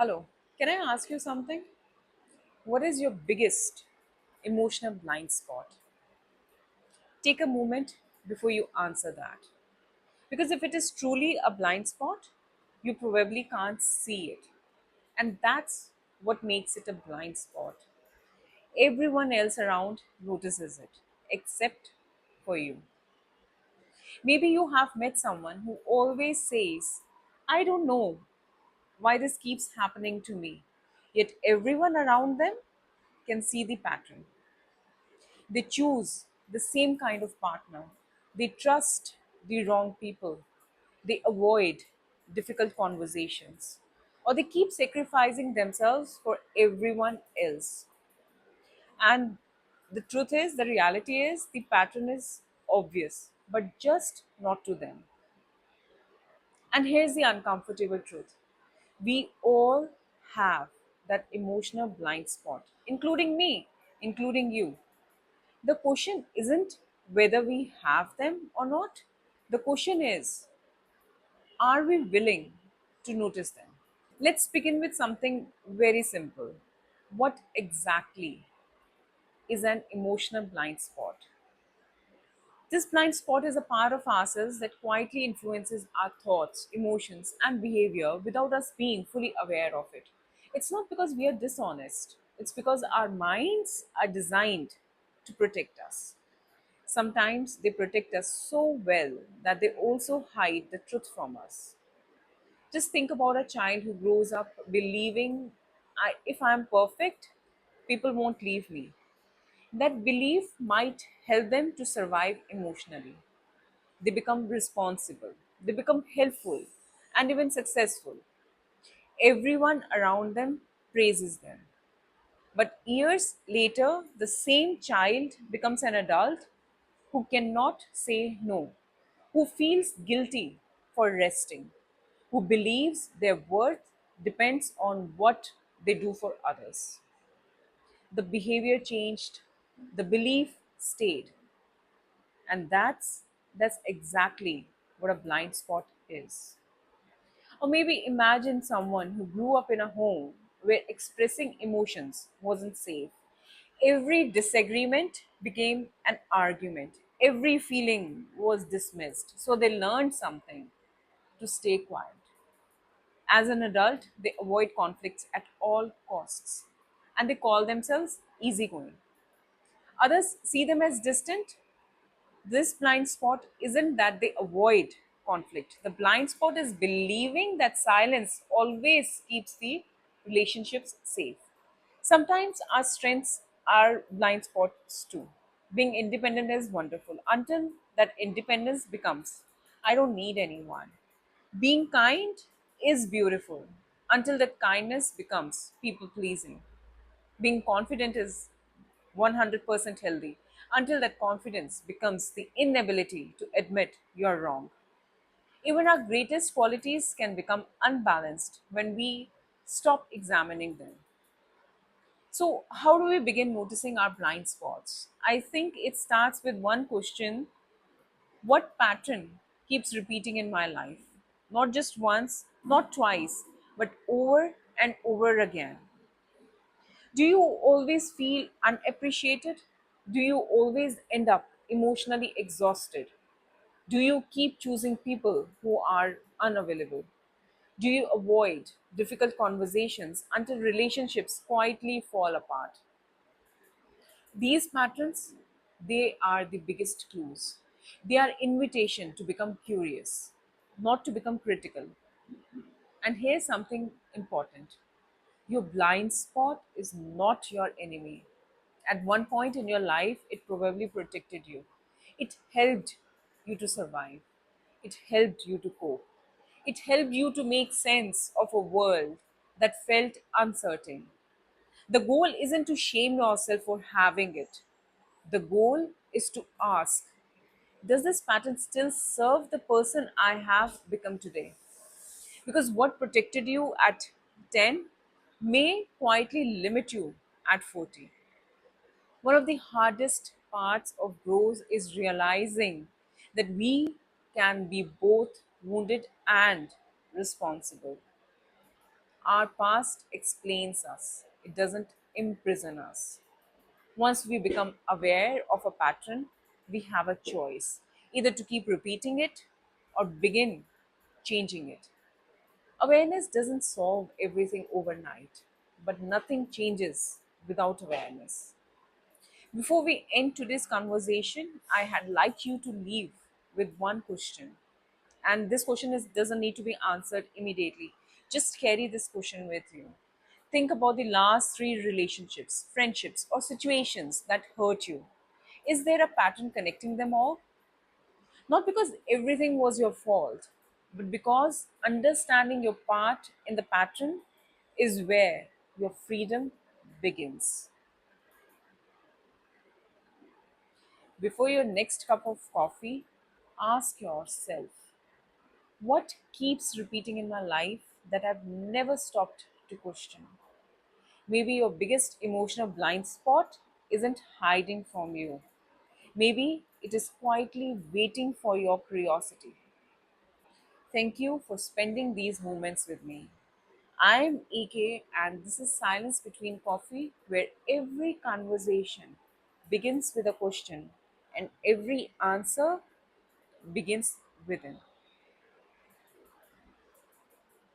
Hello, can I ask you something? What is your biggest emotional blind spot? Take a moment before you answer that. Because if it is truly a blind spot, you probably can't see it. And that's what makes it a blind spot. Everyone else around notices it, except for you. Maybe you have met someone who always says, I don't know why this keeps happening to me. Yet everyone around them can see the pattern. They choose the same kind of partner. They trust the wrong people. They avoid difficult conversations. Or they keep sacrificing themselves for everyone else. And the truth is, the reality is, the pattern is obvious, but just not to them. And here's the uncomfortable truth, we all have that emotional blind spot, including me, including you. The question isn't whether we have them or not. The question is, are we willing to notice them? Let's begin with something very simple. What exactly is an emotional blind spot? This blind spot is a part of ourselves that quietly influences our thoughts, emotions, and behavior without us being fully aware of it. It's not because we are dishonest, it's because our minds are designed to protect us. Sometimes they protect us so well that they also hide the truth from us. Just think about a child who grows up believing, if I'm perfect, people won't leave me. That belief might help them to survive emotionally. They become responsible, they become helpful, and even successful. Everyone around them praises them. But years later, the same child becomes an adult who cannot say no, who feels guilty for resting, who believes their worth depends on what they do for others. The behavior changed, the belief stayed, and that's exactly what a blind spot is. Or maybe imagine someone who grew up in a home where expressing emotions wasn't safe. Every disagreement became an argument. Every feeling was dismissed. So they learned something to stay quiet. As an adult, they avoid conflicts at all costs and they call themselves easygoing. Others see them as distant. This blind spot isn't that they avoid conflict. The blind spot is believing that silence always keeps the relationships safe. Sometimes our strengths are blind spots too. Being independent is wonderful until that independence becomes, I don't need anyone. Being kind is beautiful until that kindness becomes people pleasing. Being confident is 100% healthy until that confidence becomes the inability to admit you're wrong. Even our greatest qualities can become unbalanced when we stop examining them. So, how do we begin noticing our blind spots? I think it starts with one question: what pattern keeps repeating in my life? Not just once, not twice, but over and over again. Do you always feel unappreciated? Do you always end up emotionally exhausted? Do you keep choosing people who are unavailable? Do you avoid difficult conversations until relationships quietly fall apart? These patterns, they are the biggest clues. They are invitation to become curious, not to become critical. And here's something important. Your blind spot is not your enemy. At one point in your life, it probably protected you. It helped you to survive. It helped you to cope. It helped you to make sense of a world that felt uncertain. The goal isn't to shame yourself for having it. The goal is to ask, does this pattern still serve the person I have become today? Because what protected you at 10 may quietly limit you at 40. One of the hardest parts of growth is realizing that we can be both wounded and responsible. Our past explains us, it doesn't imprison us. Once we become aware of a pattern, we have a choice either to keep repeating it or begin changing it. Awareness doesn't solve everything overnight, but nothing changes without awareness. Before we end today's conversation, I had like you to leave with one question. And this question doesn't need to be answered immediately. Just carry this question with you. Think about the last three relationships, friendships, or situations that hurt you. Is there a pattern connecting them all? Not because everything was your fault, but because understanding your part in the pattern is where your freedom begins. Before your next cup of coffee, ask yourself, what keeps repeating in my life that I've never stopped to question? Maybe your biggest emotional blind spot isn't hiding from you. Maybe it is quietly waiting for your curiosity. Thank you for spending these moments with me. I'm EK, and this is Silence Between Coffee, where every conversation begins with a question and every answer begins within.